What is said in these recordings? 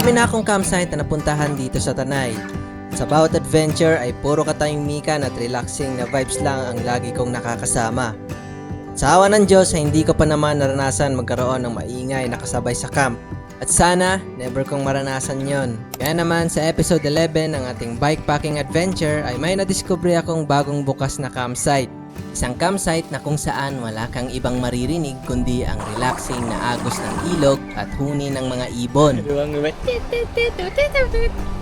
Marami na akong campsite na napuntahan dito sa Tanay. Sa bawat adventure ay puro katahimikan at relaxing na vibes lang ang lagi kong nakakasama. Sa awa ng Diyos ay hindi ko pa naman naranasan magkaroon ng maingay na kasabay sa camp. At sana, never kong maranasan yon. Kaya naman sa episode 11 ng ating bikepacking adventure ay may nadiskubre akong bagong bukas na campsite. Isang campsite na kung saan wala kang ibang maririnig kundi ang relaxing na agos ng ilog at huni ng mga ibon.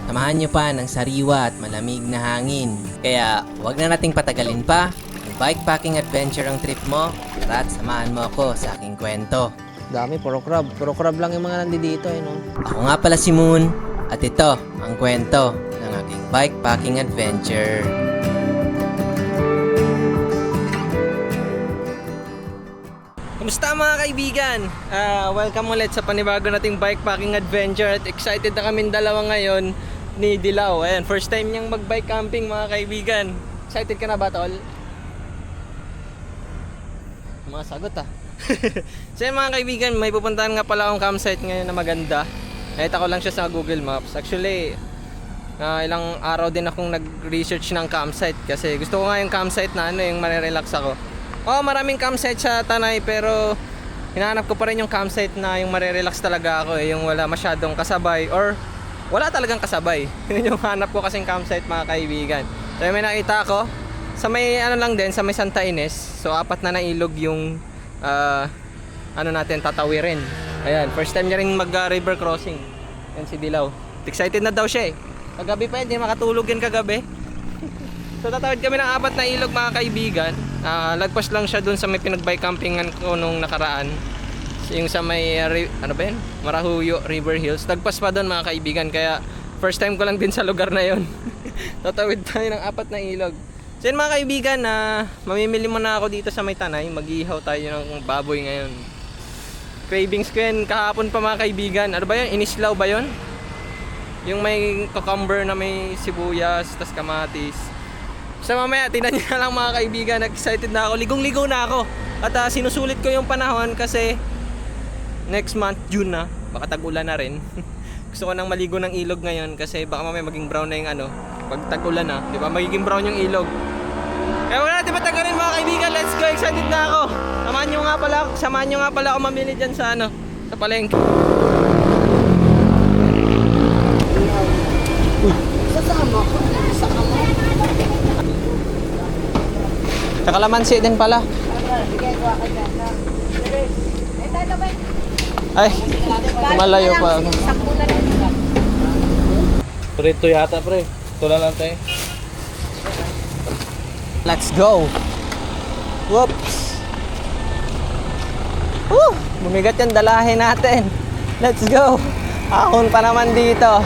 Samahan nyo pa ng sariwa at malamig na hangin. Kaya wag na nating patagalin pa. Ang bikepacking adventure ang trip mo, at samahan mo ako sa aking kwento. Dami, puro crab. Puro crab lang yung mga nandito no? Ako nga pala si Moon at ito ang kwento ng aking bikepacking adventure. Kumusta mga kaibigan? Welcome ulit sa panibago nating bikepacking adventure at excited na kaming dalawa ngayon ni Dilaw. Ayan, first time niyang mag-bike camping mga kaibigan. Excited ka na ba, tol? Mga sagot So yan mga kaibigan, may pupuntahan nga pala akong campsite ngayon na maganda. Nakita ko lang siya sa Google Maps. Actually, ilang araw din akong nag-research ng campsite kasi gusto ko nga yung campsite na yung marirelax ako. Oo, maraming campsite sa Tanay pero hinahanap ko pa rin yung campsite na yung marirelax talaga ako yung wala masyadong kasabay or wala talagang kasabay. Yun yung hanap ko kasing campsite mga kaibigan. So may nakita ako sa may lang din, sa may Santa Ines. So apat na ilog yung natin tatawirin. Ayan, first time niya rin mag-river crossing. Yan si Dilaw. Excited na daw siya Kagabi pa hindi makatulog yan kagabi. So tatawid kami ng apat na ilog mga kaibigan. Lagpas lang siya dun sa may pinagbike campingan ko nung nakaraan. Yung sa may Marahuyo River Hills. Lagpas pa dun mga kaibigan. Kaya first time ko lang din sa lugar na yon. Tatawid tayo ng apat na ilog. So yun mga kaibigan, mamimili muna ako dito sa may Tanay. Mag-ihaw tayo ng baboy ngayon. Cravings ko yan kahapon pa mga kaibigan. Ano ba yun? Inislaw ba yun? Yung may cucumber na may sibuyas, tas kamatis. So mamaya, tingnan nyo na lang mga kaibigan. Excited na ako, ligong-ligo na ako. At sinusulit ko yung panahon kasi next month, June na. Baka tag-ulan na rin. Gusto ko nang maligo ng ilog ngayon kasi baka mamaya maging brown na yung pag tag-ulan na, di ba? Magiging brown yung ilog. Kaya wala natin patagalin mga kaibigan. Let's go, excited na ako. Samahan nyo nga pala ako mamili dyan sa sa palengke. Sasama ko. Sa kalamansi din pala. Ay, malayo pa. Pre, ito yata pre. Ito lang tayo. Let's go. Whoops. Bumigat yung dalahin natin. Let's go. Ahon pa naman dito.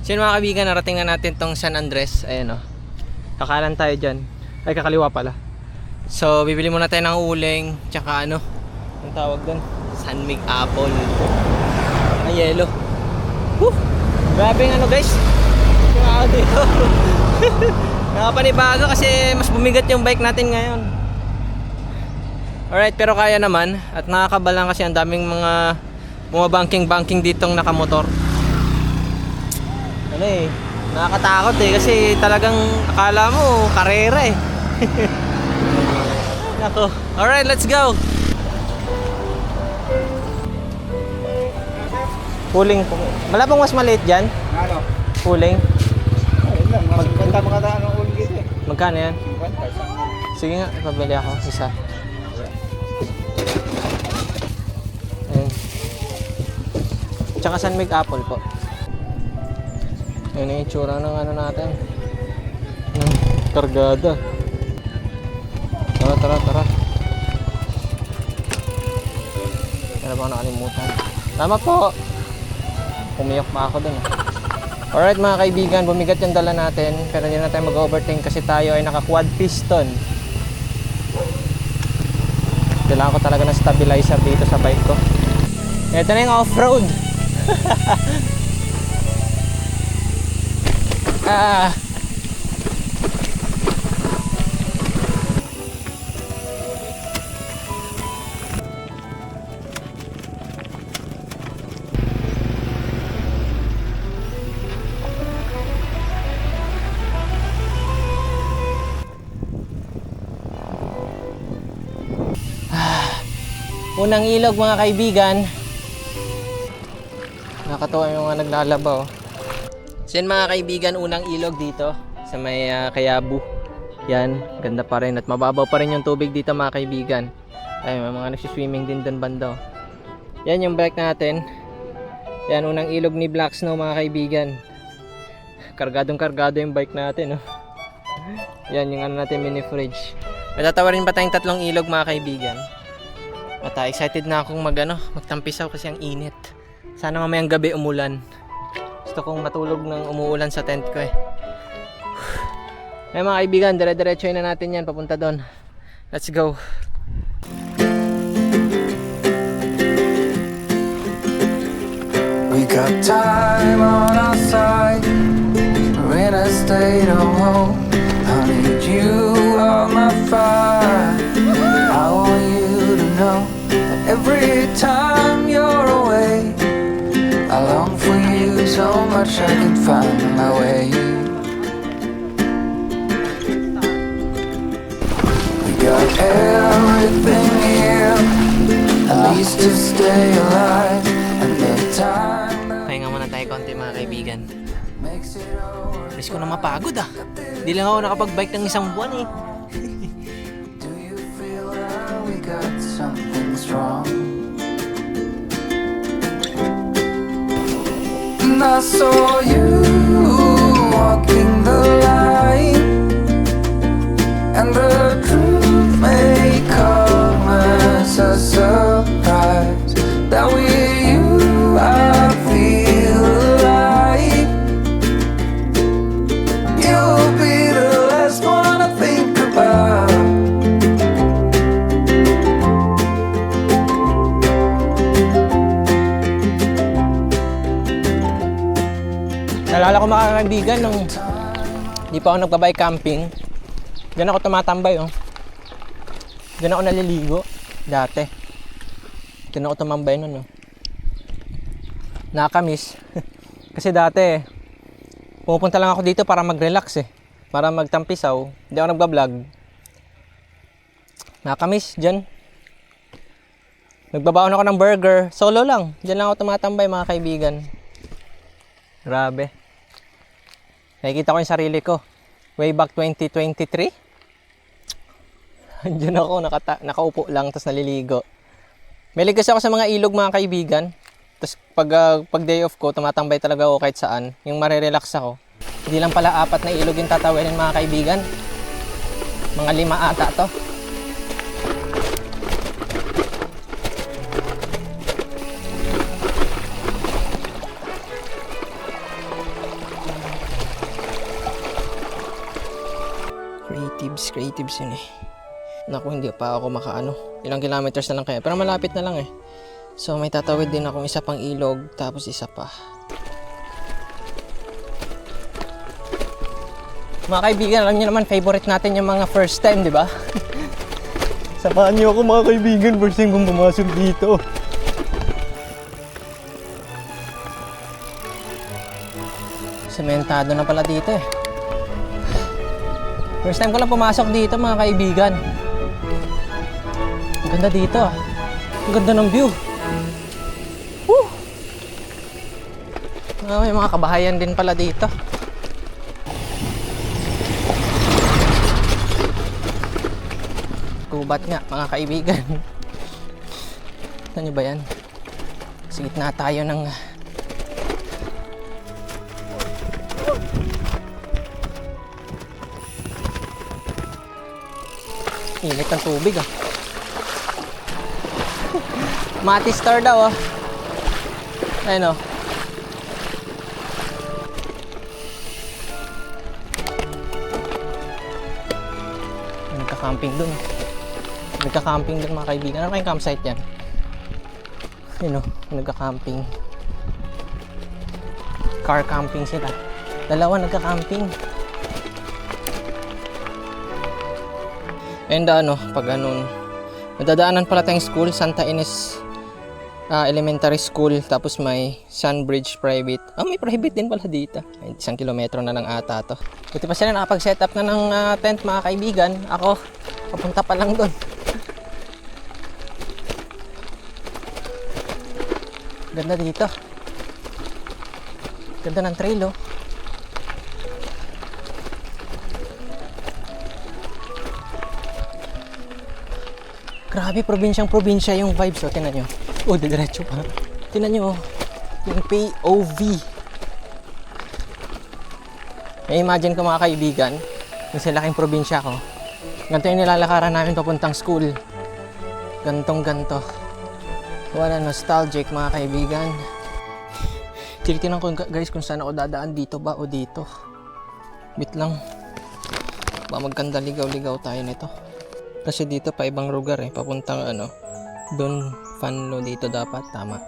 So yun mga kaibigan, narating na natin tong San Andres. Ayan kakanan tayo dyan. Ay, kakaliwa pala. So bibili muna tayo ng uling. Tsaka ang tawag doon? Sunmig apple. Ay, yellow. Grabe guys. Yung ako dito. Nakapanibago kasi mas bumigat yung bike natin ngayon. Alright, pero kaya naman. At nakakabalang kasi ang daming mga banking ditong nakamotor. Ano eh, nakakatakot eh kasi talagang akala mo karera eh. Nako. Alright, let's go. Puling po. Wala pong mas maliit dyan? Ano? Puling? Ayun lang, magkanta mga daan ng ulit dito eh. Magkano yan? 50. Sige nga, ipabili ako. Isa. Ayun. Tsaka San Mig Apple po. Ayun yung itsura ng ano natin. Kargada. Tara. Ano ba ako nakalimutan? Tama po! Umiyak pa ako dun. Alright mga kaibigan, bumigat yung dala natin. Pero hindi na tayo mag-overthink kasi tayo ay naka-quad piston. Kailangan ko talaga ng stabilizer dito sa bike ko. Ito na yung off-road. Unang ilog mga kaibigan. Nakatuwa yung mga naglalaba oh. So yan mga kaibigan, unang ilog dito sa may Kayabu. Yan, ganda pa rin at mababaw pa rin yung tubig dito mga kaibigan. Ay, may mga nagsiswimming din doon banda oh. Yan yung bike natin. Yan, unang ilog ni Black Snow mga kaibigan. Kargadong-kargado yung bike natin oh. Yan yung ano natin, mini fridge. May tatawarin pa tayong 3 ilog mga kaibigan. At excited na akong magtampisaw kasi ang init. Sana mamayang gabi umulan. Gusto kong matulog ng umuulan sa tent ko eh. Ay mga kaibigan, dire-diretso na natin yan papunta doon. Let's go. We got time on our side. We're in a state of home. I need you on my fire. I want you to know that every time you're away, I long for you so much I can find my way. We got everything here, at least to stay alive. And the time Pahinga muna tayo konti mga kaibigan. makes it over. Risk ko na mapagod ah. Hindi lang ako nakapag-bike ng 1 buwan eh. Do you feel that we got something strong? And I saw you walking the line, and the truth may come as a surprise that with you I feel alive. You'll be the last one I think about. Naalala ko mga kaibigan nung di pa ako nagbabike camping. Diyan ako tumatambay oh. Diyan ako naliligo dati. Diyan ako tumambay nun oh. Nakakamiss. Kasi dati pupunta lang ako dito para mag-relax eh. Para magtampisaw. Hindi ako nagbablog. Nakakamiss dyan. Nagbabaon ako ng burger. Solo lang. Diyan lang ako tumatambay mga kaibigan. Grabe. Nakikita ko yung sarili ko. Way back 2023. Andiyan ako, nakaupo lang, tapos naliligo. Mahilig kasi ako sa mga ilog mga kaibigan. Tapos pag day off ko, tumatambay talaga ako kahit saan. Yung marirelax ako. Hindi lang pala 4 na ilog yung tatawinin mga kaibigan. Mga 5 ata to. Creatives yun eh. Naku, hindi pa ako makaano. Ilang kilometers na lang kaya. Pero malapit na lang eh. So may tatawid din akong isa pang ilog. Tapos isa pa. Mga kaibigan, alam niyo naman, favorite natin yung mga first time, di ba? Samahan niyo ako mga kaibigan, first time kong pumasok dito. Sementado na pala dito eh. First time ko lang pumasok dito mga kaibigan. Ang ganda dito ah. Ang ganda ng view. Woo! May mga kabahayan din pala dito. Gubat nga mga kaibigan. Ano nyo ba yan? Sa gitna tayo ng init ng tubig ah. Mati Star daw ah. Ayun oh. Nagka-camping dun. Nagka-camping dun mga kaibigan. Ano kayong campsite yan? Ayun oh. Nagka-camping. Car camping sila. Dalawa nagka-camping. And pag nadadaanan pala tayong school, Santa Ines Elementary School, tapos may Sunbridge Private. May private din pala dito. 1 kilometro na lang ata to. Buti pa sila nakapag-set up na ng tent mga kaibigan. Ako, papunta pa lang doon. Ganda dito. Ganda ng trail oh. Grabe, probinsyang-probinsya yung vibes. O, tinan nyo. O, didiretso pa. Tinan nyo, yung POV. May imagine ko mga kaibigan, yung sa laking probinsya ko. Ganito yung nilalakaran namin papuntang school. Gantong-ganto. Wala, nostalgic mga kaibigan. Tinitingnan ko guys kung saan ako dadaan, dito ba o dito. Wait lang. Ba magkanda ligaw-ligaw tayo nito. Kasi dito pa ibang lugar eh, papuntang Don Fanlo dito dapat. Tama.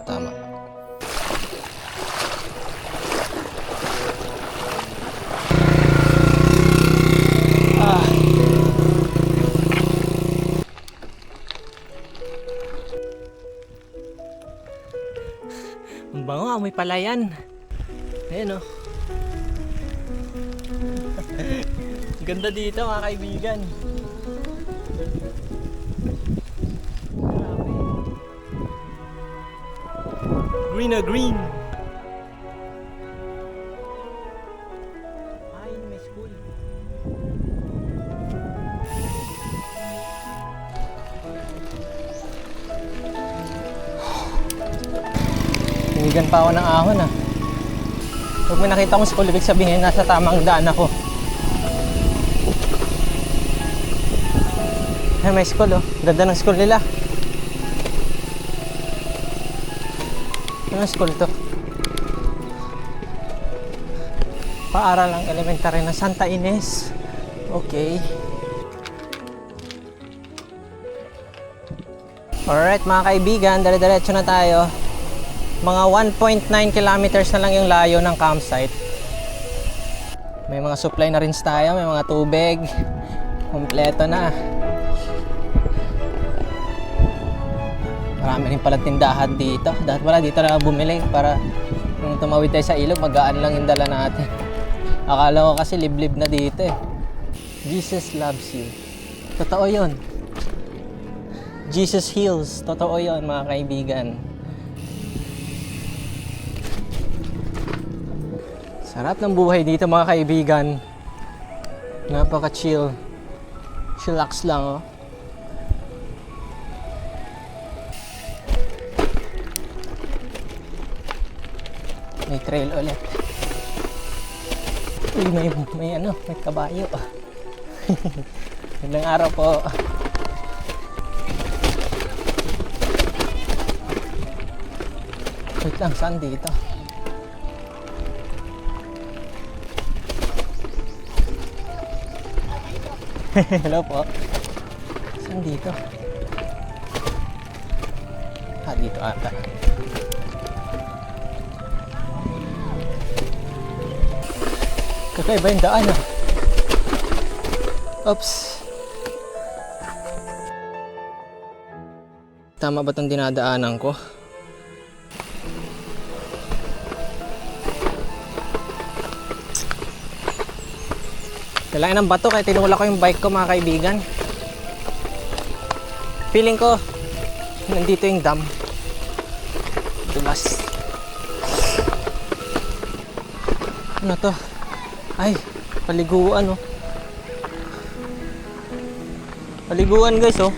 Ang bango, amoy palayan. Ayan oh. Ganda dito mga kaibigan. Green na green. Ay, may school. Tinigan pa ako ng ahon ah. Pag may nakita kong school, ibig sabihin nasa tamang daan ako. Ay, may school oh. Ganda ng school nila. Anong school to? Paaralang elementary na Santa Ines. Okay. Alright mga kaibigan, dire-diretso na tayo. Mga 1.9 kilometers na lang yung layo ng campsite. May mga supply na rin tayo, may mga tubig. Kompleto na. Marami rin pala tindahan dito. Dahil pala dito na bumili para kung tumawid tayo sa ilog, magaan lang yung dala natin. Akala ko kasi liblib na dito eh. Jesus loves you. Totoo yun. Jesus heals. Totoo yun mga kaibigan. Sarap ng buhay dito mga kaibigan. Napaka chill. Chillax lang oh. May trail ulit. Uy, may kabayo. Magandang araw po. Wait lang, saan dito? Hello po. Saan dito? Dito ata. Kakaiba yung daan ah. Oops. Tama ba itong dinadaanan ko? Kailangan ng bato kaya tinula ko yung bike ko mga kaibigan. Feeling ko nandito yung dam. Dulas. Ano to? Ay, paliguan oh. Paliguan guys oh.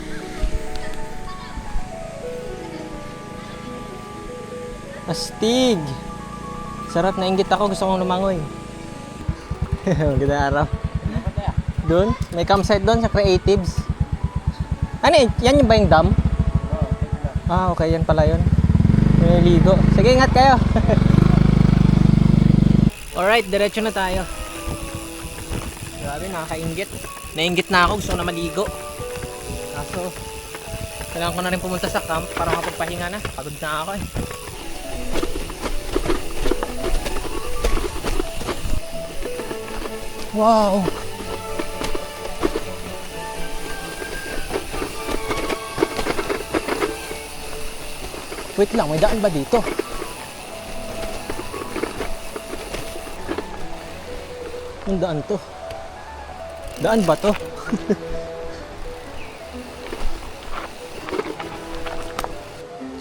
Astig. Sarap, nainggit ako, gusto kong lumangoy. Magandang araw. Doon, may campsite doon sa Creatives. Ano yan yung ba yung dam? Ah, okay, yan pala yun. May ligo. Sige, ingat kayo. Alright, diretso na tayo. Grabe, nakakainggit. Nainggit na ako, gusto ko na maligo. Kaso, kailangan ko na rin pumunta sa camp para makapagpahinga na. Pagod na ako eh. Wow! Wait lang, may daan ba dito? Yung daan to. Daan ba to?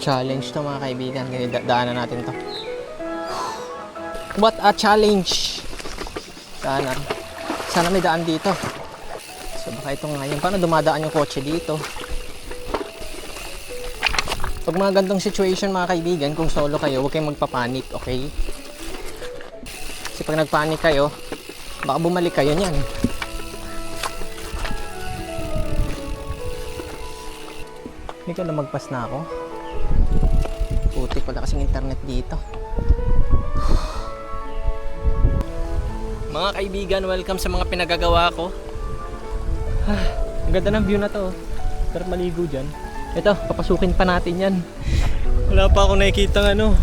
Challenge to mga kaibigan. Kaya daanan natin to. What a challenge! Sana may daan dito. So baka ito nga yun. Paano dumadaan yung kotse dito? Pag mga gantong situation mga kaibigan, kung solo kayo, huwag kayong magpapanik, okay? Kasi pag nagpanik kayo, baka bumalik kayo niyan. Hindi ko na magpas na ako. Putik, wala kasing internet dito. Mga kaibigan, welcome sa mga pinagagawa ko. Ang ganda ng view na to. Sarap maligo dyan. Ito, papasukin pa natin yan. Wala pa ako nakikita ano.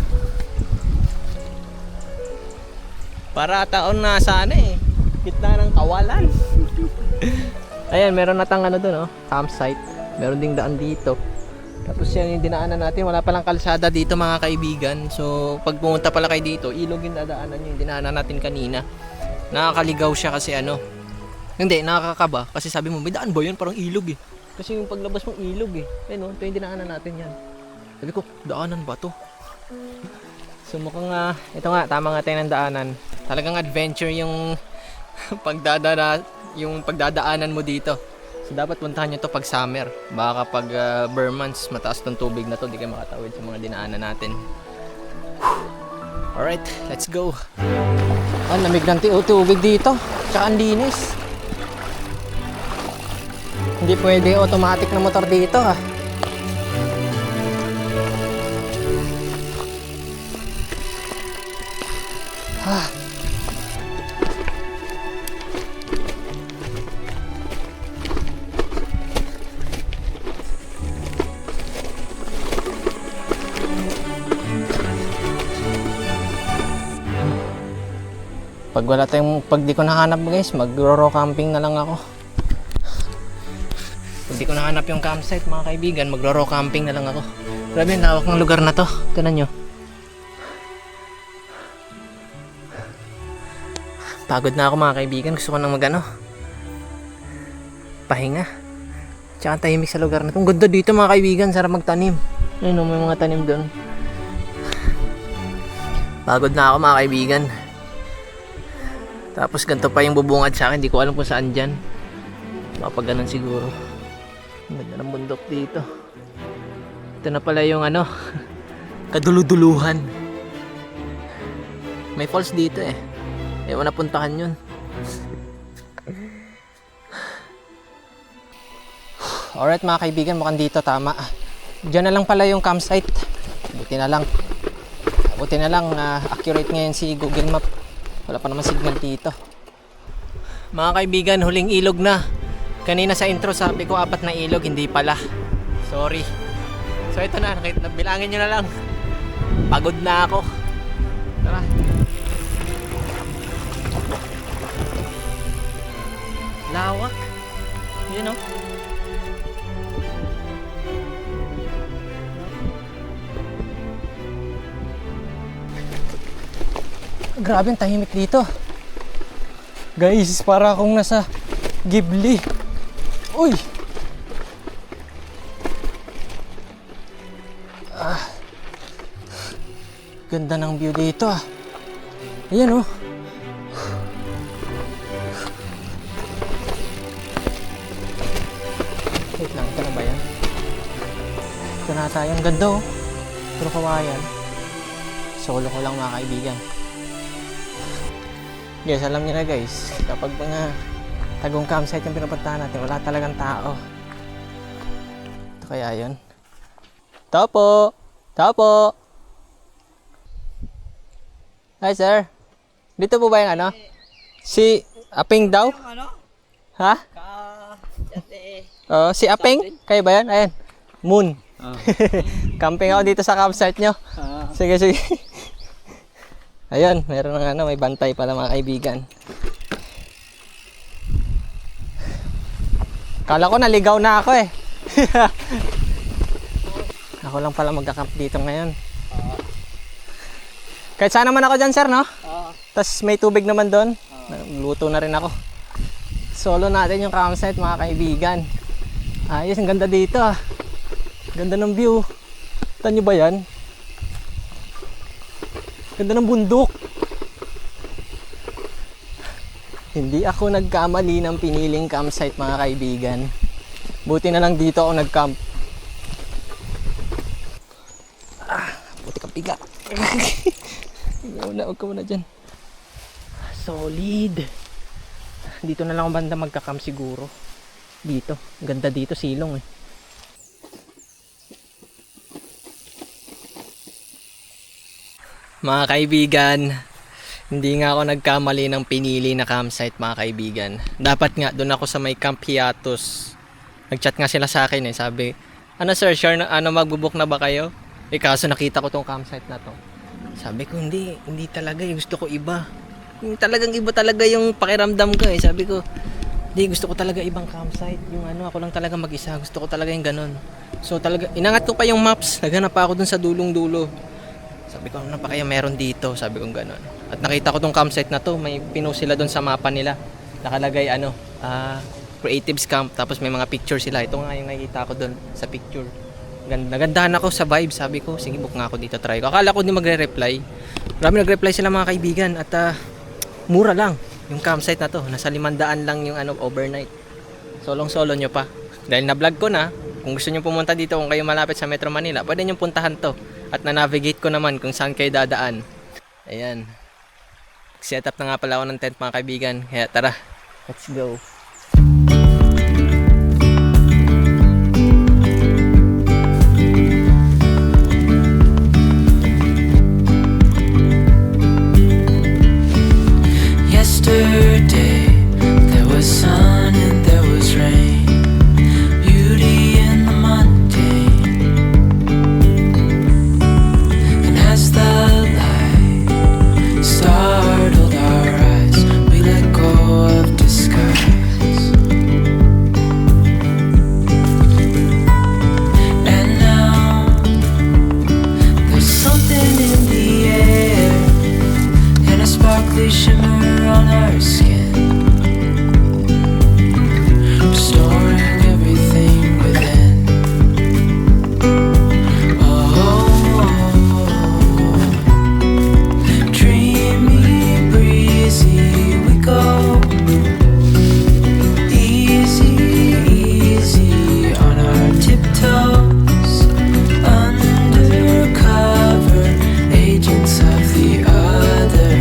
Para taon na sana eh. Gitna ng kawalan. Ayan, meron natang ano dun, oh, campsite. Meron ding daan dito. Tapos yan yung dinaanan natin. Wala palang kalsada dito mga kaibigan. So pag pumunta pala kayo dito, ilog yung dadaanan yung dinaanan natin kanina. Nakakaligaw siya kasi ano. Hindi, nakakakaba. Kasi sabi mo, may daan ba yun? Parang ilog eh. Kasi yung paglabas mong ilog eh. Ayun, ito yung dinaanan natin yan. Sabi ko, daanan ba to? So mukhang ito nga, tama nga tayo ng daanan. Talagang adventure yung pagdadaanan mo dito. So dapat puntahan nyo to pag summer. Baka pag bare months, mataas tong tubig na to, di kayo makatawid sa mga dinaanan natin. Alright, let's go. Ah, lamig ng tubig dito. Tsaka ang linis. Hindi pwede automatic na motor dito ah. Pag di ko nahanap guys, magro-row camping na lang ako. Pag di ko nahanap yung campsite mga kaibigan, magro-row camping na lang ako. Grabe yung lawak ng lugar na to. Tignan nyo. Pagod na ako mga kaibigan. Gusto ko nang pahinga. Tsaka tahimik sa lugar na to. Ang ganda dito mga kaibigan. Sarap magtanim. Ayun o, may mga tanim doon. Pagod na ako mga kaibigan. Tapos ganito pa yung bubungad sa akin. Hindi ko alam kung saan dyan. Baka pag ganun siguro. Ang ganda ng bundok dito. Ito na pala yung kaduluduluhan. May falls dito eh. Ewan na puntahan yun. Alright mga kaibigan, mukhang dito tama. Diyan na lang pala yung campsite. Buti na lang accurate ngayon si Google Map. Wala pa naman signal dito. Mga kaibigan, huling ilog na. Kanina sa intro sabi ko 4 na ilog, hindi pala. Sorry. So ito na, bilangin nyo na lang. Pagod na ako. Tara. Lawak. Yun oh. Grabe ang tahimik dito. Guys, para akong nasa Ghibli. Uy! Ganda ng view dito ah. Ayan oh. Wait lang, ito na ba yan? Ito na tayo. Ang ganda oh. Puro kawayan. Solo ko lang mga kaibigan. Guys, alam niyo na guys, kapag mga tagong campsite yung pinupuntahan natin, wala talagang tao. Ito kaya yun? Tao po! Tao po! Hi sir! Dito po ba yung ano? Si Aping daw? Ha? Oh, si Aping? Kayo ba yan? Ayan. Moon. Camping ako dito sa campsite nyo. Sige, sige. Ayun, meron ng ano, may bantay pala mga kaibigan. Kala ko naligaw na ako eh. Ako lang pala magka-camp dito ngayon. Kahit saan naman ako dyan sir, no? Tapos may tubig naman doon. Luto na rin ako. Solo natin yung campsite mga kaibigan. Ayos, ang ganda dito ah. Ganda ng view. Taan nyo ba yan? Ganda ng bundok. Hindi ako nagkamali ng piniling campsite mga kaibigan. Buti na lang dito ako nagcamp. Buti kang piga. Huwag ka muna dyan. Solid. Dito na lang ako banda magka-camp siguro. Dito. Ganda dito, silong eh. Mga kaibigan, hindi nga ako nagkamali ng pinili na campsite mga kaibigan. Dapat nga doon ako sa may Camp Hiatus. Nag-chat nga sila sa akin eh, sabi, ano sir, sure na, magbubuk na ba kayo? Eh kaso nakita ko tong campsite na to. Sabi ko, hindi talaga eh, gusto ko iba. Yung talagang iba talaga yung pakiramdam ko eh. Sabi ko, hindi, gusto ko talaga ibang campsite. Yung ano, ako lang talaga mag-isa, gusto ko talaga yung ganun. So talaga, inangat ko pa yung maps, naghanap pa ako dun sa dulong-dulo. Sabi ko, ano pa kaya meron dito? Sabi ko gano'n. At nakita ko tong campsite na to, may pinost sila doon sa mapa nila. Nakalagay Creatives Camp, tapos may mga picture sila. Ito nga yung nakikita ko doon sa picture. Nagandahan ako sa vibe, sabi ko, sige book nga ako dito, try ko. Akala ko hindi magre-reply. Marami nag-reply sila mga kaibigan at mura lang yung campsite na to. Nasa 500 lang yung overnight. Solong-solo nyo pa. Dahil na-vlog ko na, kung gusto nyo pumunta dito, kung kayo malapit sa Metro Manila, pwede nyo puntahan to. At na-navigate ko naman kung saan kayo dadaan. Ayan. Set up na nga pala ako ng tent mga kaibigan. Kaya tara, let's go. Yesterday there was sun and there was rain, beauty in the mundane. And as the light startled our eyes, we let go of disguise. And now there's something in the air and a sparkly shimmer on our skin, restoring everything within. Dreamy, breezy, we go easy, easy on our tiptoes, undercover agents of the other.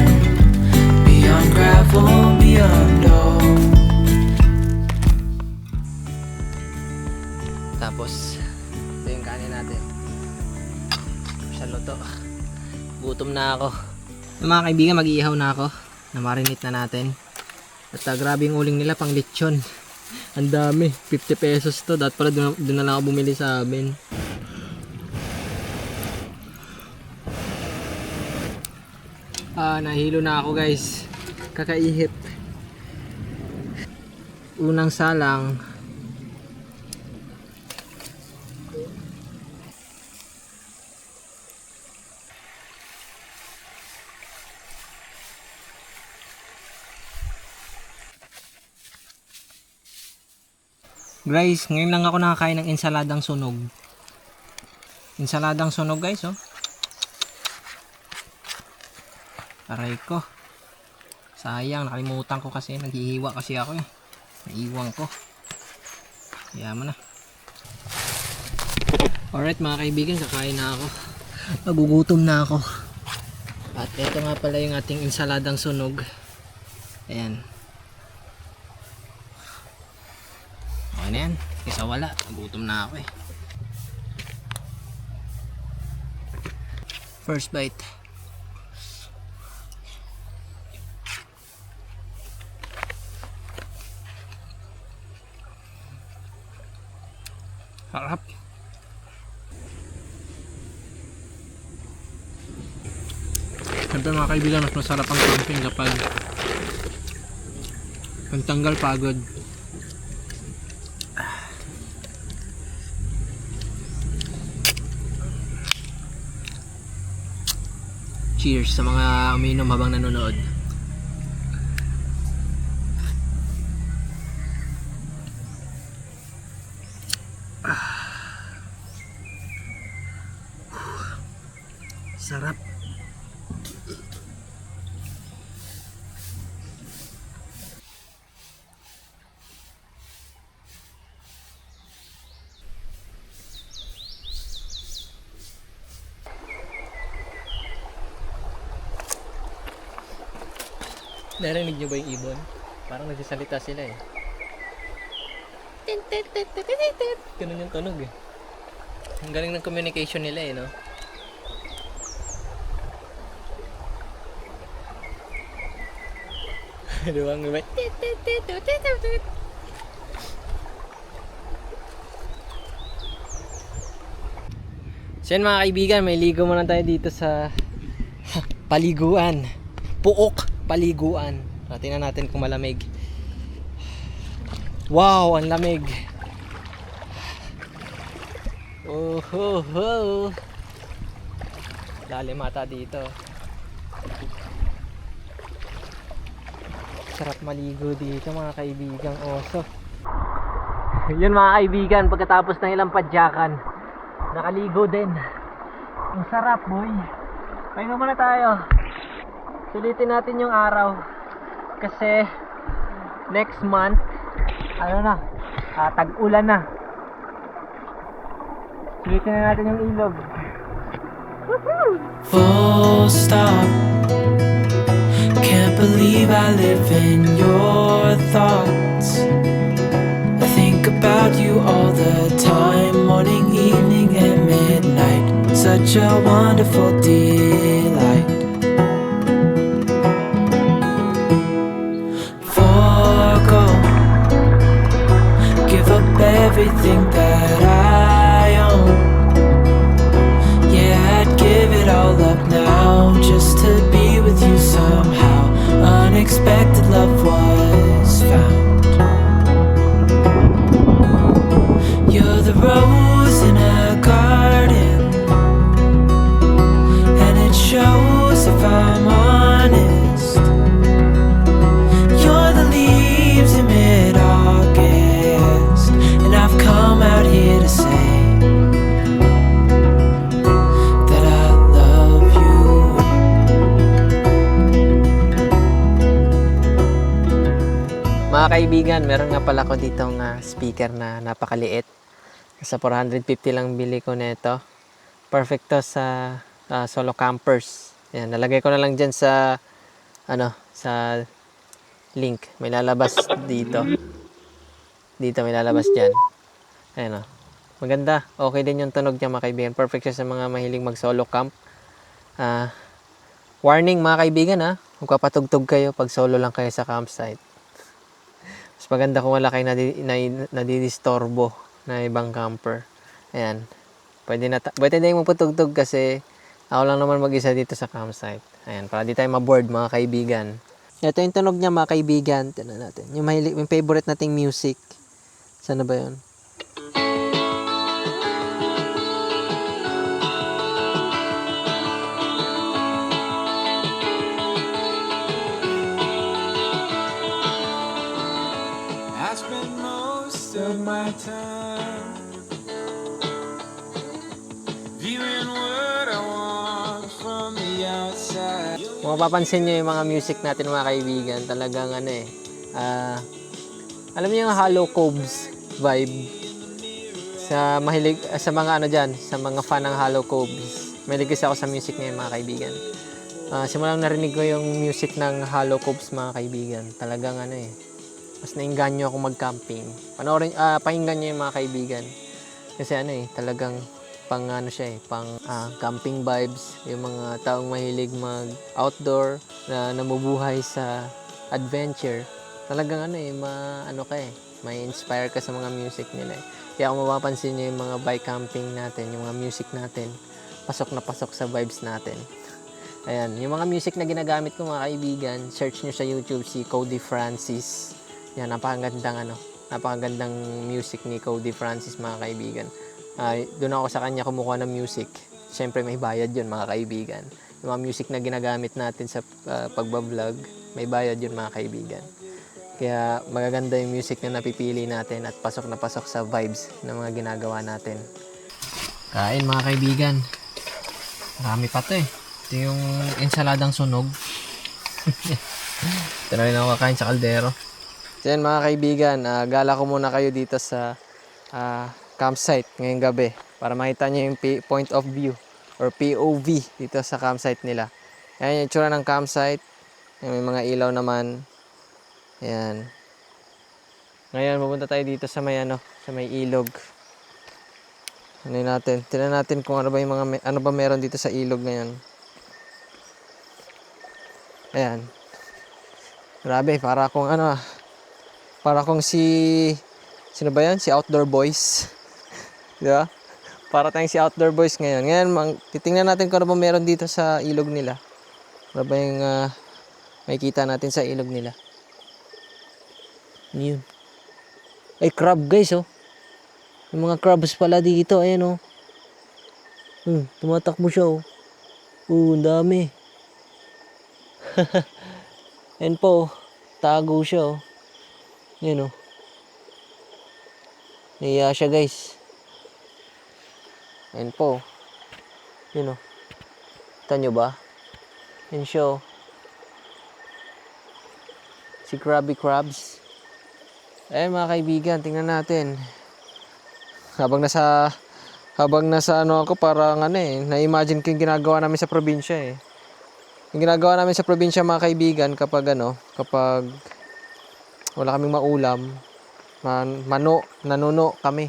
Beyond gravel, beyond all. Tapos, ito yung kanin natin. Sa luto. Gutom na ako. Mga kaibigan, mag-iihaw na ako. Na-marinate na natin. At grabe yung uling nila, pang lechon. Ang dami. 50 pesos to. Dapat pala doon na lang ako bumili sa amin. Nahilo na ako guys. Kakaihip. Unang salang, Guys, ngayon lang ako nakakain ng ensaladang sunog. Ensaladang sunog guys, oh. Aray ko. Sayang, nakalimutan ko kasi. Naghihiwa kasi ako eh. Naiwan ko. Yaman na. Alright mga kaibigan, kakain na ako. Nagugutom na ako. At ito nga pala yung ating ensaladang sunog. Ayan. Okay na yan. Kaysa wala. Nagutom na ako eh. First bite. Harap. Siyempre mga kaibigan, mas masarap ang camping kapag pantanggal pagod. Cheers sa mga umiinom habang nanonood. Sarap. Narinig niyo ba yung ibon? Parang nagsasalita sila eh. Ganun yung tunog eh. Ang galing ng communication nila eh, no? Diba ang iba? So yun mga kaibigan, may ligo muna tayo dito sa paliguan. Puok paliguan. Tingnan natin kung malamig. Wow, ang lamig. Oh, ho, ho. Lalim ata dito. Sarap maligo dito mga kaibigang oso. Yun mga kaibigan, pagkatapos ng ilang padyakan, nakaligo din. Ang sarap boy. Pahinga muna tayo. Sulitin natin yung araw. Kasi next month, tag-ulan na. Sulitin na natin yung ilog. Full stop. Can't believe I live in your thoughts. I think about you all the time, morning, evening, and midnight. Such a wonderful delight. Forgo, give up everything that I own. Yeah, I'd give it all up now just to be with you somehow. Unexpected love was found. You're the rose in a garden, and it shows if I'm honest. You're the leaves in mid-August, and I've come out here to say that I love you. Mga kaibigan, meron nga pala ko ditong speaker na napakaliit. Sa 450 lang bili ko nito. Perfect to sa solo campers. Ayan, nalagay ko na lang dyan sa sa link. May lalabas dito. Dito may lalabas dyan. Ayan o. Maganda. Okay din yung tunog niya mga kaibigan. Perfect siya sa mga mahiling mag solo camp. Warning mga kaibigan kung kapatugtog kayo pag solo lang kayo sa campsite. Mas maganda kung wala kayo nadidistorbo na ibang camper. Ayan. Pwede din magpatugtog kasi ako lang naman mag-isa dito sa campsite. Ayan. Para di tayo maboard mga kaibigan. Ito yung tunog niya mga kaibigan. Tignan natin. Yung favorite nating music. Sana ba yun? I spend most of my my time, viewing what I want from the outside. Kung mapapansin nyo yung mga music natin mga kaibigan, talagang ano eh, alam niyo yung Hollow Coves vibe. Sa mahilig, sa mga ano dyan, sa mga fan ng Hollow Coves, mahilig kasi ako sa music ngayon mga kaibigan. Simulang narinig ko yung music ng Hollow Coves mga kaibigan, talagang ano eh, mas nainganyo ako mag-camping. Pakinggan nyo yung mga kaibigan. Kasi ano eh, talagang pang ano siya eh, pang camping vibes, yung mga taong mahilig mag-outdoor na namubuhay sa adventure. Talagang ano eh, ano ka eh, may inspire ka sa mga music nila eh. Kaya kung mapapansin nyo yung mga bike camping natin, yung mga music natin, pasok na pasok sa vibes natin. Ayan, yung mga music na ginagamit ko mga kaibigan, search nyo sa YouTube si Cody Francis. Yan, napakagandang music ni Cody Francis mga kaibigan. Doon ako sa kanya kumukuha ng music. Siyempre may bayad yun mga kaibigan. Yung mga music na ginagamit natin sa pagbablog, may bayad yun mga kaibigan. Kaya magaganda yung music na napipili natin at pasok na pasok sa vibes ng mga ginagawa natin. Kain mga kaibigan. Marami pa to eh. Ito yung ensaladang sunog. Ito na rin ako kakain sa kaldero. So yan mga kaibigan, gala ko muna kayo dito sa campsite ngayong gabi para makita nyo yung point of view or POV dito sa campsite nila. Ayan yung itsura ng campsite. May mga ilaw naman. Ayan. Ngayon pupunta tayo dito sa may sa may ilog. Tingnan natin kung ano ba meron dito sa ilog ngayon. Ayan. Grabe, para akong sino ba yan? Si Outdoor Boys. Di ba? Para tayong si Outdoor Boys ngayon. Ngayon, titingnan natin kung ano ba meron dito sa ilog nila. Ano ba yung makikita natin sa ilog nila. Ano yun? Ay, crab guys, oh. Yung mga crabs pala dito, ayan, oh. Tumatakbo siya, oh. Ang dami. Ayan po, oh. Tago siya, oh. Ayan, oh. Naiya siya, guys. Ayan po. Ayan, oh. Kita nyo ba? Ayan siya, oh. Si Krabby Krabs. Ayan mga kaibigan, tingnan natin. Habang nasa ako, parang na-imagine ko yung ginagawa namin sa probinsya eh. Yung ginagawa namin sa probinsya mga kaibigan kapag wala kaming maulam, nanuno kami.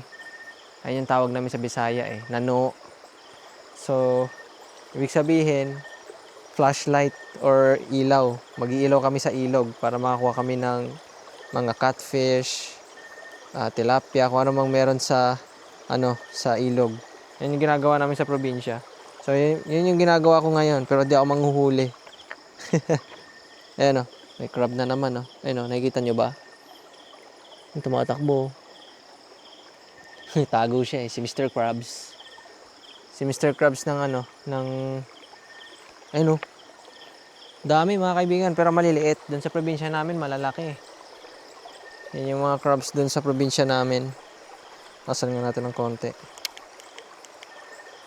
Ayun yung tawag namin sa Bisaya eh, nano. So, ibig sabihin, flashlight or ilaw. Mag-iilaw kami sa ilog para makakuha kami ng mga catfish, tilapia, kung ano mang meron sa ilog. Yan yung ginagawa namin sa probinsya. So, yun yung ginagawa ko ngayon, pero di ako manghuhuli. Ayan o, may crab na naman o. Ayan o, nakikita nyo ba? Yung tumatakbo. Tago siya eh, si Mr. Krabs. Si Mr. Krabs ng ayun o. Dami mga kaibigan, pero maliliit. Doon sa probinsya namin, malalaki. Yan yung mga crabs doon sa probinsya namin. Pasan nga natin ng konti.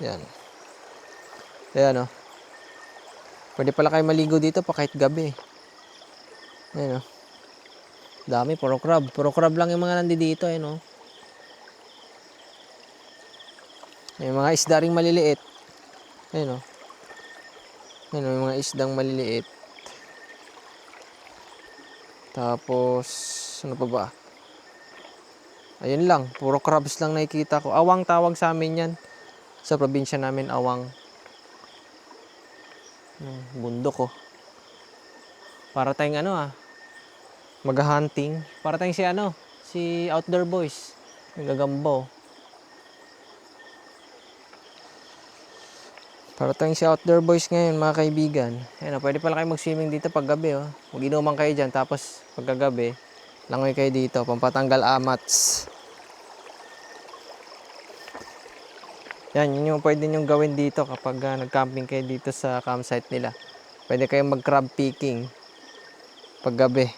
Yan. Ayan o. Pwede pala kayo maligo dito pa kahit gabi. Ayan o. Dami, puro crab. Puro crab lang yung mga nandito. Ayan o. May mga isda ring maliliit. Ayan o. Ayan o, may mga isdang maliliit. Tapos, ano pa ba? Ayun lang, puro crabs lang nakikita ko. Awang tawag sa amin yan. Sa probinsya namin, awang. Bundok oh. Para tayong mag-hunting. Para tayong si Outdoor Boys. Nagagambo. Para tayong si Outdoor Boys ngayon mga kaibigan. Ayan, pwede pala kayo mag-swimming dito pag gabi oh. Mag-inuman kayo dyan, tapos pagkagabi, langoy kayo dito, pampatanggal amats. Yan, yun yung pwede nyong gawin dito kapag nag-camping kayo dito sa campsite nila. Pwede kayong mag-crab picking pag gabi.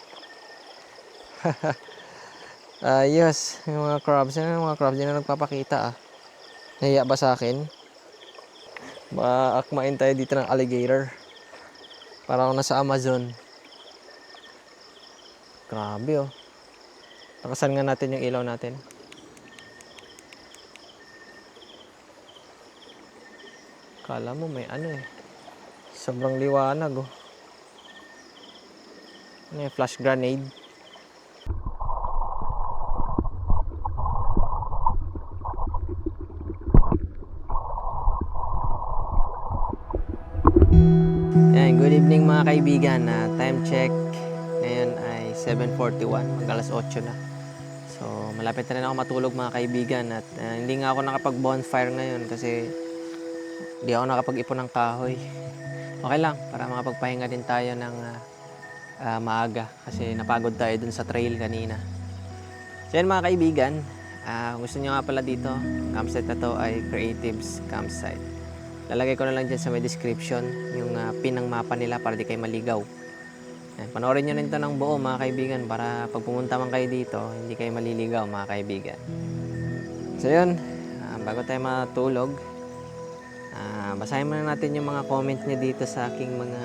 Ayos, yung mga crabs. Yan yung mga crabs, di na nagpapakita ah. Nahiya ba sa akin? Maakmain tayo dito ng alligator. Para ako nasa Amazon. Grabe oh. Nakasan nga natin yung ilaw natin. Kala mo may ano eh. Sobrang liwanag oh. Ano yung flash grenade? Yan, good evening mga kaibigan. Time check. Ngayon ay 7:41, mag alas 8 na. So, malapit na rin ako matulog mga kaibigan at hindi nga ako nakapag-bonfire ngayon kasi hindi ako nakapag-ipon ng kahoy. Okay lang, para makapagpahinga din tayo ng maaga kasi napagod tayo dun sa trail kanina. So yan mga kaibigan, gusto nyo nga pala dito, campsite na to ay Creatives Campsite. Lalagay ko na lang dyan sa may description yung pin ng mapa nila para di kayo maligaw. Yan, panoorin nyo rin ito ng buo mga kaibigan para pag pumunta man kayo dito, hindi kayo maliligaw mga kaibigan. So yun, bago tayo matulog, basahin muna natin yung mga comment nyo dito sa aking mga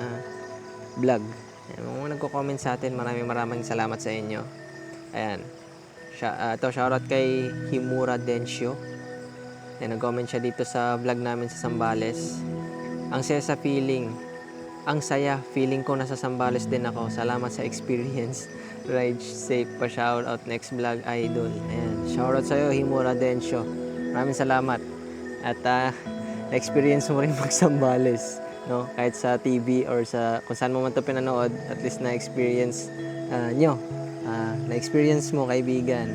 vlog. Yan, mga nagko-comment sa atin, maraming salamat sa inyo. Ayan, ito shoutout kay Himura Densyo. Yan, nag-comment siya dito sa vlog namin sa Zambales. Ang saya sa feeling. Ang saya, feeling ko nasa Zambales din ako. Salamat sa experience. Ride safe pa, shoutout next vlog idol. Ayan, shoutout sa'yo Himura Densyo. Maraming salamat. At na-experience mo rin mag-Zambales, no? Kahit sa TV or sa kung saan mo man ito pinanood, at least na-experience nyo. Na-experience mo kaibigan.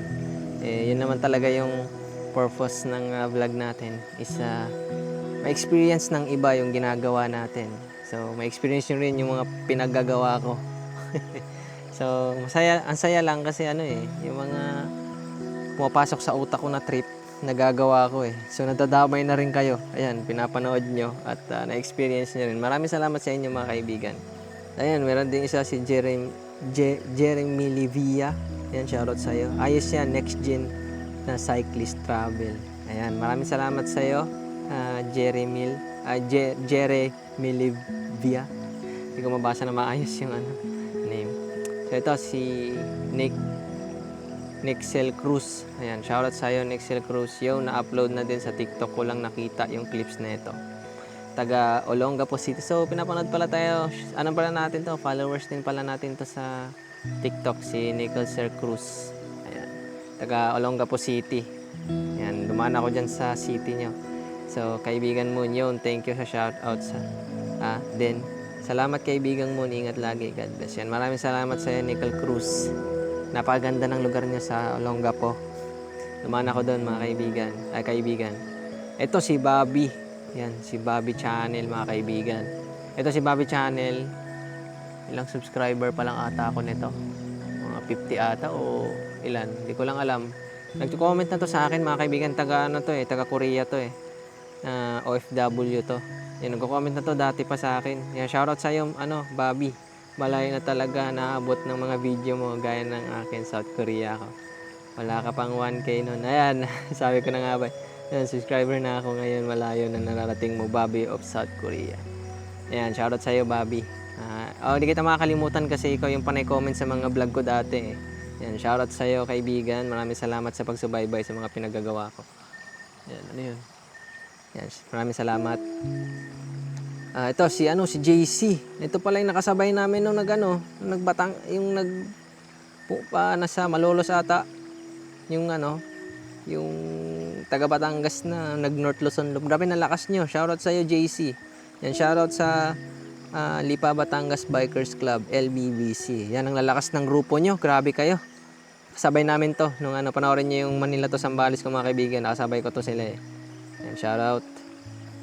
Yun naman talaga yung purpose ng vlog natin is ma-experience ng iba yung ginagawa natin. So, ma-experience nyo rin yung mga pinaggagawa ko. So, ang saya lang kasi yung mga pumapasok sa utak ko na trip, nagagawa ko eh. So, nadadamay na rin kayo. Ayan, pinapanood nyo at na-experience nyo rin. Maraming salamat sa inyo mga kaibigan. Ayan, meron din isa si Jeremy Livia. Ayan, shoutout sa'yo. Ayos yan, next gen na cyclist travel. Ayan, maraming salamat sa'yo, Jeremy Livia. Hindi ko mabasa na maayos yung name. So, ito si Nixel Cruz. Ayan, shoutout sa'yo, Nixel Cruz. Na-upload na din sa TikTok ko lang nakita yung clips na ito. Taga Olongapo City. So, pinapanood pala tayo. Anong pala natin to? Followers din pala natin to sa TikTok. Si Nixel Cruz. Ayan. Taga Olongapo City. Ayan, dumaan ako dyan sa city nyo. So, kaibigan mo yun. Thank you sa shoutout sa din. Salamat kaibigan mo. Ingat lagi. God bless. Yan. Maraming salamat sa'yo, Nixel Cruz. Napakaganda ng lugar niya sa Olongapo. Dumaan ako doon mga kaibigan. Ito si Bobby. Yan, si Bobby Channel mga kaibigan. Ito si Bobby Channel. Ilang subscriber pa lang ata ako nito. Mga 50 ata o ilan. Hindi ko lang alam. Nag-comment na to sa akin mga kaibigan. Taga Korea to eh. OFW to. Yan, nag-comment na to dati pa sa akin. Yan, shoutout sa iyo, Bobby. Malayo na talaga naabot ng mga video mo gaya ng akin, South Korea ako. Wala ka pang 1K nun. Ayan, sabi ko na nga ba. Ayan, subscriber na ako ngayon, malayo na nararating mo, Bobby of South Korea. Ayan, shoutout sa'yo, Bobby. Hindi kita makakalimutan kasi ikaw yung panay comment sa mga vlog ko dati. Ayan, shoutout sa'yo, kaibigan. Maraming salamat sa pagsubaybay sa mga pinagagawa ko. Ayan, ano yun? Ayan, maraming salamat. Ito si JC. Ito pala yung nakasabay namin nung nagbatang yung nasa Malolos ata. Yung taga Batangas na nag-North Luzon. Grabe na lakas nyo. Shoutout sa iyo JC. Yan, shoutout sa Lipa Batangas Bikers Club, LBBC. Yan ang lalakas ng grupo nyo. Grabe kayo. Kasabay namin to nung panoorin nyo yung Manila to Zambales ko mga kaibigan. Nakasabay ko to sila eh. Yan, shoutout.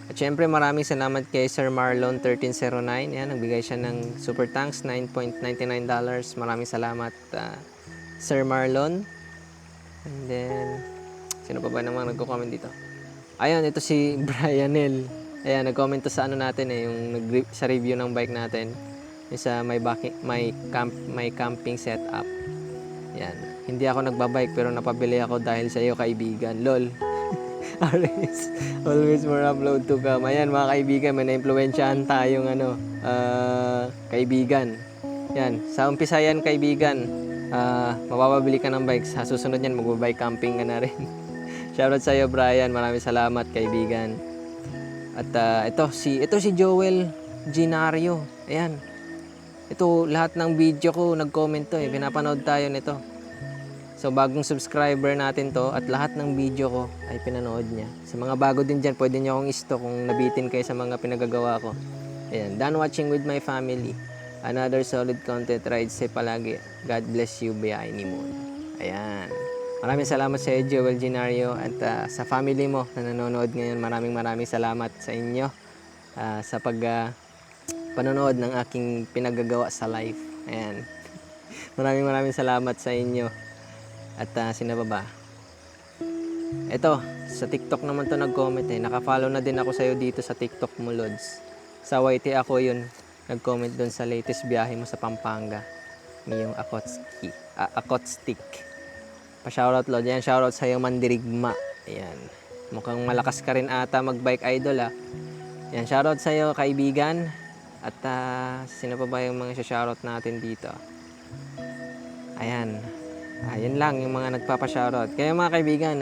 At syempre maraming salamat kay Sir Marlon 1309. Yan, nagbigay siya ng super thanks, $9.99. Maraming salamat Sir Marlon. And then, sino pa ba namang nagko-comment dito? Ayun, ito si Brianel. Ayan, nag-comment to sa natin yung sa review ng bike natin. Yung sa may camping setup. Yan. hindi ako nagbabike pero napabili ako dahil sa iyo kaibigan. Lol. Always more upload to come. Ayan mga kaibigan, may na-impluwensyahan tayong kaibigan. Yan, sa umpisa yan kaibigan, mapapabili ka ng bike. Sa susunod yan, magbabike camping ka na rin. Shoutout sa iyo Brian, maraming salamat kaibigan. At ito si Joel Ginario. Ayan. Ito lahat ng video ko nag-comment to pinapanood tayo nito. So bagong subscriber natin to at lahat ng video ko ay pinanood niya. Sa mga bago din dyan, pwede niyo akong isto kung nabitin kayo sa mga pinagagawa ko. Ayan, done watching with my family. Another solid content, ride safe palagi. God bless you, Bayani Moon. Ayan. Maraming salamat sa iyo, Joel Ginario, at sa family mo na nanonood ngayon. Maraming salamat sa inyo sa panonood ng aking pinagagawa sa live. Ayan. Maraming salamat sa inyo. At sino ba? Ito, sa TikTok naman to nag-comment Naka-follow na din ako sa'yo dito sa TikTok mo, Lods. Sa YT ako yun. Nag-comment doon sa latest biyahe mo sa Pampanga. Yung Akotstick. Pa-shoutout, Lod. Yan, shoutout sa'yo, Mandirigma. Ayan. Mukhang malakas ka rin ata mag-bike idol, Yan, shoutout sa'yo, kaibigan. At sino pa ba yung mga shoutout natin dito? Ayan. Ayan lang yung mga nagpapa-shoutout. Kaya mga kaibigan,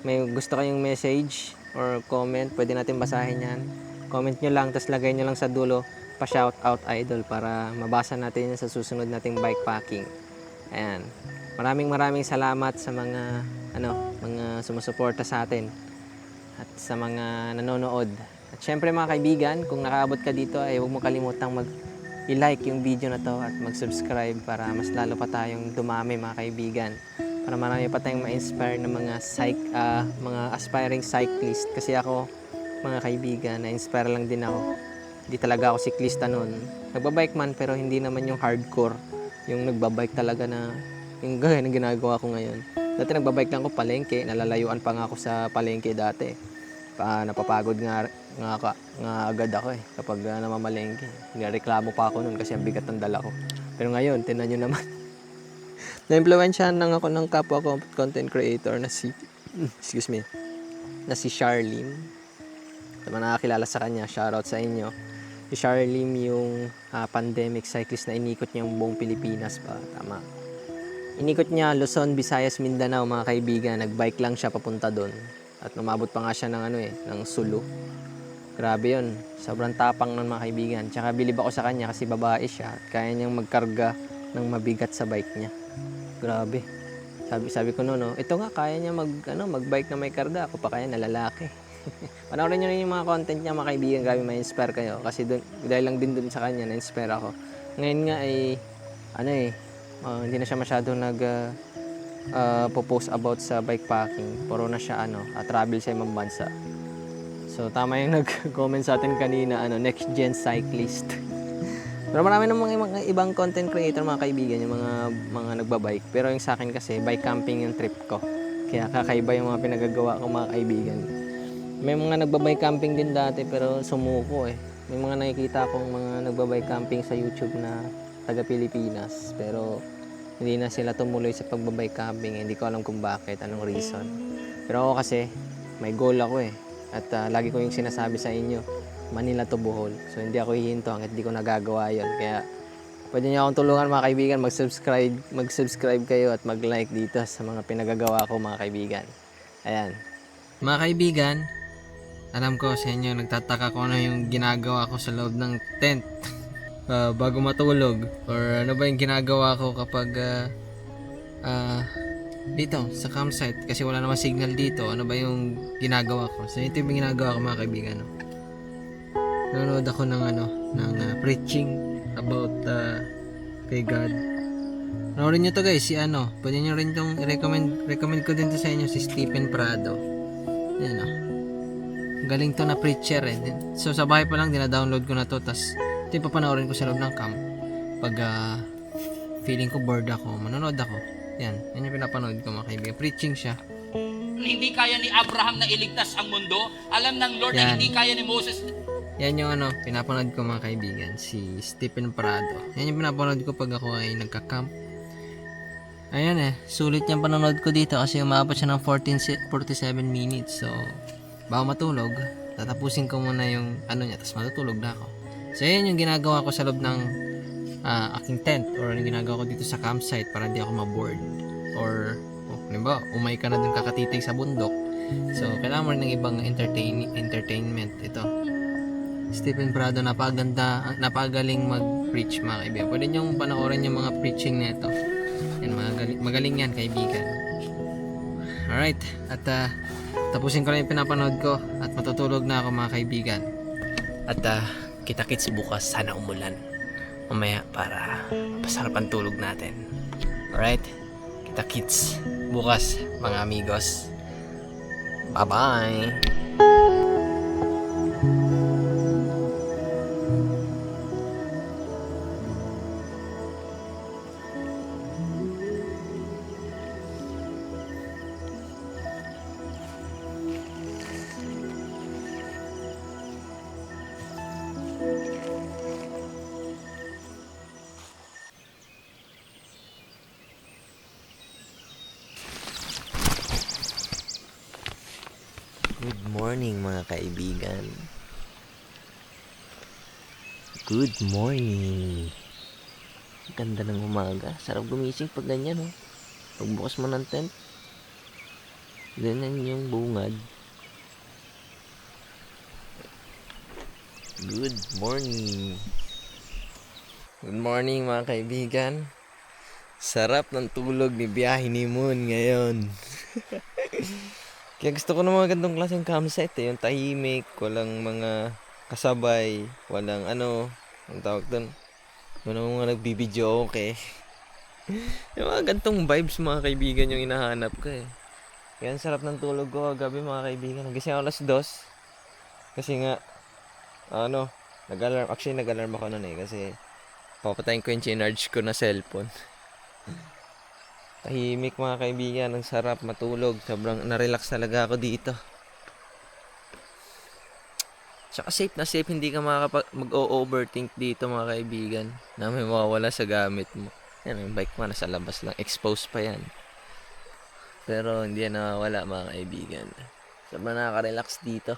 may gusto kayong message or comment, pwede natin basahin yan. Comment nyo lang, tapos lagay nyo lang sa dulo, pa-shoutout idol para mabasa natin yan sa susunod nating bike packing. Ayan. Maraming salamat sa mga sumusuporta sa atin at sa mga nanonood. At syempre mga kaibigan, kung nakaabot ka dito ay huwag mo kalimutang i-like yung video na to at mag-subscribe para mas lalo pa tayong dumami mga kaibigan. Para marami pa tayong ma-inspire ng mga aspiring cyclist. Kasi ako, mga kaibigan, na-inspire lang din ako. Hindi talaga ako siklista noon. Nagbabike man pero hindi naman yung hardcore. Yung nagbabike talaga na yung gaya ng ginagawa ko ngayon. Dati nagbabike lang ako palengke. Nalalayuan pa nga ako sa palengke dati. Napapagod nga agad ako kapag namamalengke. Nireklamo pa ako noon kasi ang bigat ng dala ko. Pero ngayon, tingnan nyo naman. Na-impluwensyahan lang ako ng kapwa ko content creator na si Charlene. Sa mga nakakilala sa kanya, shoutout sa inyo. Si Charlene yung pandemic cyclist na inikot niya yung buong Pilipinas pa. Tama. Inikot niya Luzon, Visayas, Mindanao mga kaibigan. Nagbike lang siya papunta doon. At lumabot pa nga siya ng Sulu. Grabe yun. Sobrang tapang nun mga kaibigan. Tsaka bilib ako sa kanya kasi babae siya. At kaya niyang magkarga ng mabigat sa bike niya. Grabe. Sabi ko noon, ito nga kaya niya magbike na may karga. Ako pa kaya na lalaki. Panoorin niyo rin yung mga content niya mga kaibigan. Grabe ma-inspire kayo. Kasi dahil lang din dun sa kanya na-inspire ako. Ngayon nga ay hindi na siya masyadong post about sa bike packing. Puro na siya travel sa ibang bansa. So tama yung nag-comment sa atin kanina, next gen cyclist. Pero marami namang mga ibang content creator mga kaibigan, yung mga nagbabike. Pero yung sa akin kasi bike camping yung trip ko. Kaya kakaiba yung mga pinagagawa ko mga kaibigan. May mga nagbabike camping din dati pero sumuko May mga nakikita akong mga nagbabike camping sa YouTube na taga Pilipinas. Pero hindi na sila tumuloy sa pagbabike camping. Hindi ko alam kung bakit, anong reason. Pero ako kasi, may goal ako At lagi ko yung sinasabi sa inyo, Manila to Bohol. So hindi ako hihinto hanggat di ko nagagawa yon. Kaya pwede niyo akong tulungan mga kaibigan, mag-subscribe kayo at mag-like dito sa mga pinagagawa ko mga kaibigan. Ayan. Mga kaibigan, alam ko sa inyo, nagtataka ko ano yung ginagawa ko sa loob ng tent. Bago matulog or ano ba yung ginagawa ko kapag dito sa campsite kasi wala naman signal dito. Ano ba yung ginagawa ko? So ito yung ginagawa ko mga kaibigan. Nanonood ako ng preaching about kay God. Panoorin nyo to guys, pwede nyo rin itong recommend ko din to sa inyo, si Stephen Prado. Yan galing to na preacher So sa bahay pa lang dina-download ko na to, tas ito yung papanoorin ko sa loob ng camp. Pag feeling ko bored ako, manonood ako. Yan yung pinapanood ko mga kaibigan. Preaching siya. Hindi kaya ni Abraham na iligtas ang mundo. Alam ng Lord na hindi kaya ni Moses. Yan yung pinapanood ko mga kaibigan. Si Stephen Prado. Yan yung pinapanood ko pag ako ay nagka-camp. Ayan sulit yung panonood ko dito kasi umabot siya ng 47 minutes. So, bago matulog, tatapusin ko muna yung ano niya, tapos matutulog na ako. So, ayan yung ginagawa ko sa loob ng aking tent or yung ginagawa ko dito sa campsite para hindi ako ma-bored. Or, halimbawa, umay ka na dun kakatitig sa bundok. So, kailangan mo rin ng ibang entertainment. Ito, Stephen Prado, napagaling mag-preach mga kaibigan. Pwede niyong panoorin yung mga preaching nito. Yan, magaling yan kaibigan. Alright, at tapusin ko lang yung pinapanood ko at matutulog na ako mga kaibigan. At kita-kits bukas, sana umulan mamaya para pasarap ang tulog natin. Alright, kita-kits bukas mga amigos. Bye-bye! Good morning mga kaibigan. Good morning. Ganda ng umaga. Sarap gumising pag ganyan, oh. Pagbukas mo ng tent, ganyan yung bungad. Good morning. Good morning mga kaibigan. Sarap ng tulog ni biyahe ni Moon ngayon. Kaya gusto ko ng mga gandong klaseng campsite yung tahimik, walang mga kasabay, walang ang tawag doon, walang mga nagbibideo, okay. Yung mga gantong vibes mga kaibigan yung hinahanap ko Kaya ang sarap ng tulog ko gabi mga kaibigan. Nagising ako alas 2. Kasi nga, nag-alarm ako nun kasi papatayin ko yung chinarge ko na cellphone. Tahimik mga kaibigan, ang sarap matulog. Sobrang na-relax talaga ako dito. Tsaka safe na safe, hindi ka mag-overthink dito mga kaibigan na may mawawala sa gamit mo. Yan, yung bike mo nasa labas lang, exposed pa yan. Pero hindi yan nawawala mga kaibigan. Sobrang nakaka-relax dito.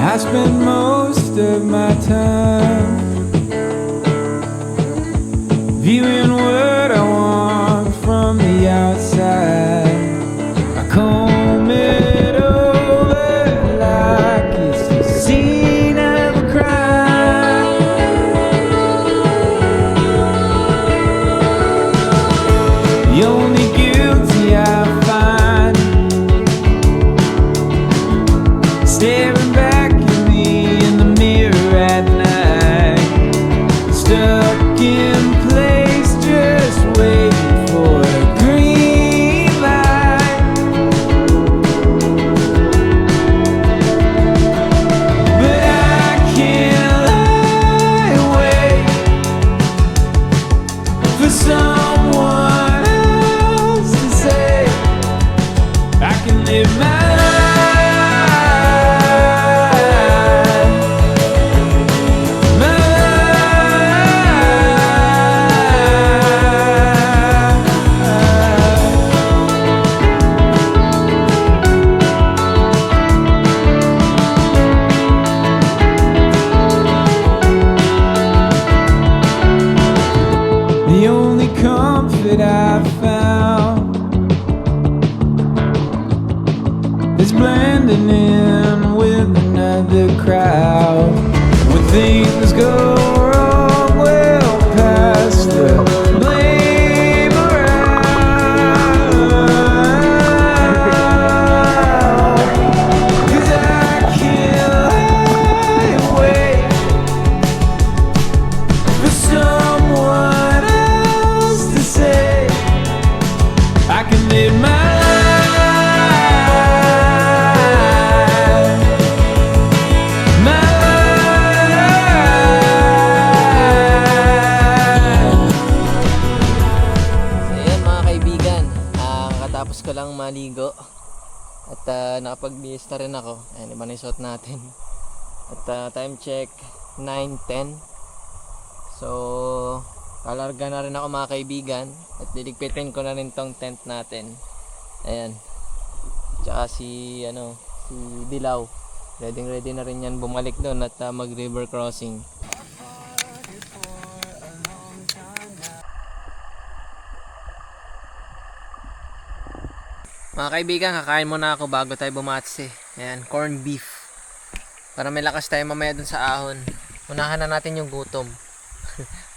I spend most of my time viewing what I want from the outside. I comb it over like it's the scene of a crime. The only guilty I find staring back at me in the mirror at night, stuck in place just waiting for a green light. But I can't lie awake for someone else to say I can live my the only comfort I found is blending in with another crowd. When things go wrong, we'll pass the blame around. it mine. Mine. Ayan mga kaibigan, katapos ko lang maligo at nakapag-bihis na rin ako. Ayan, iba na yung suot natin. At time check 9:10. So kalarga na rin ako mga kaibigan at liligpitin ko na rin tong tent natin. Ayan. Tsaka si Dilaw. Ready na rin yan bumalik doon at mag river crossing. Mga kaibigan, kakain muna ako bago tayo bumatse. Ayan, corned beef. Para may lakas tayo mamaya dun sa ahon. Unahan na natin yung gutom.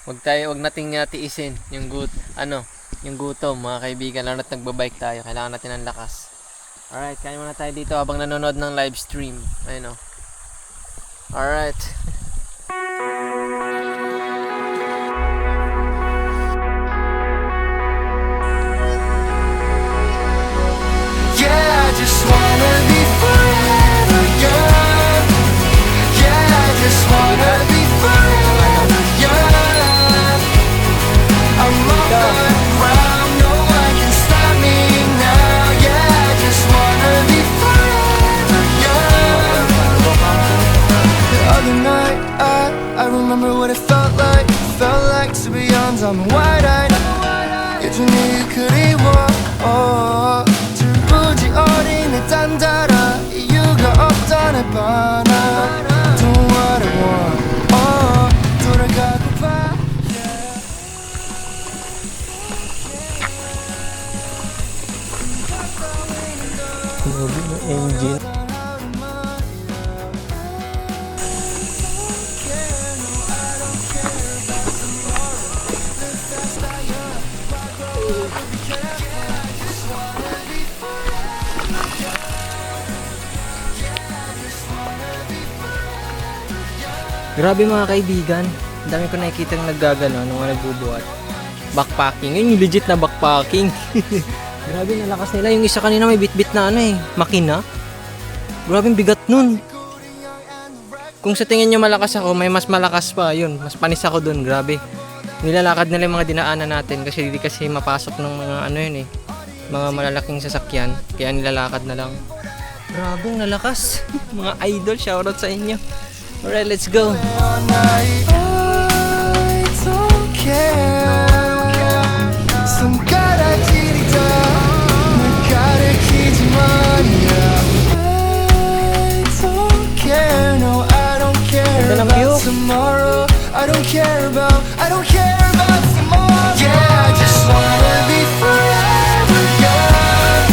Wag nating tiisin yung yung gutom, mga kaibigan. Lalo na't nagbabike tayo, kailangan natin ng lakas. Alright, kain muna tayo dito habang nanonood ng live stream. Ayun o. Alright. Yeah, I just wanna be forever young. Yeah, I just wanna be forever young. I'm off the ground, no one can stop me now. Yeah, I just wanna be forever young. The other night, I remember what it felt like. Felt like to be young, I'm wide-eyed. 예전에 그리워. 어린 내 딴따라 이유가 없던 내 바나 Do what I want 돌아가고파 Engine. Grabe mga kaibigan, ang dami ko nakikita ng naggagano nung nagbubuhat. Backpacking, yun yung legit na backpacking. Grabe nalakas nila, yung isa kanina may bitbit na makina. Grabe bigat nun. Kung sa tingin nyo malakas ako, may mas malakas pa, yun, mas panis ako dun, grabe. Nilalakad nila yung mga dinaanan natin kasi hindi kasi mapasok ng mga mga malalaking sasakyan, kaya nilalakad na lang. Grabe ang lalakas. Mga idol, shoutout sa inyo. Alright, let's go. I don't care 손가락질이다 날 가리키지만 I don't care no I don't care Ganda ng about view. tomorrow I don't care about tomorrow Yeah I just wanna be forever young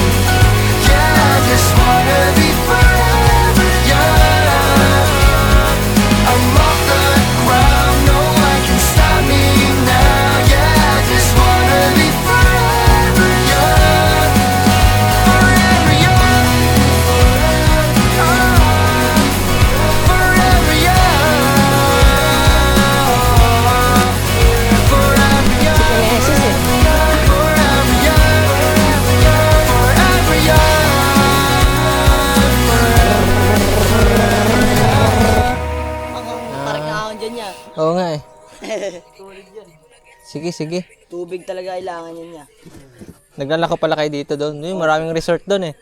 Yeah I just wanna be forever young I'm off the ground, no one can stop me now. Yeah, I just wanna be forever young, forever young, forever young, forever young, forever young, Tarik na ako dyan niya. Oo nga eh. Sige, sige. Tubig talaga kailangan niya. Naglalako pala kayo dito doon. Uy, maraming resort doon eh.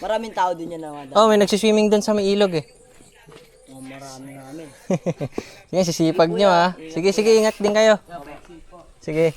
Maraming tao din yan naman. Oh, may nagsiswimming doon sa may ilog eh. Oh, marami. Sige, sisipag nyo ah. Sige, sige, ingat din kayo. Sige.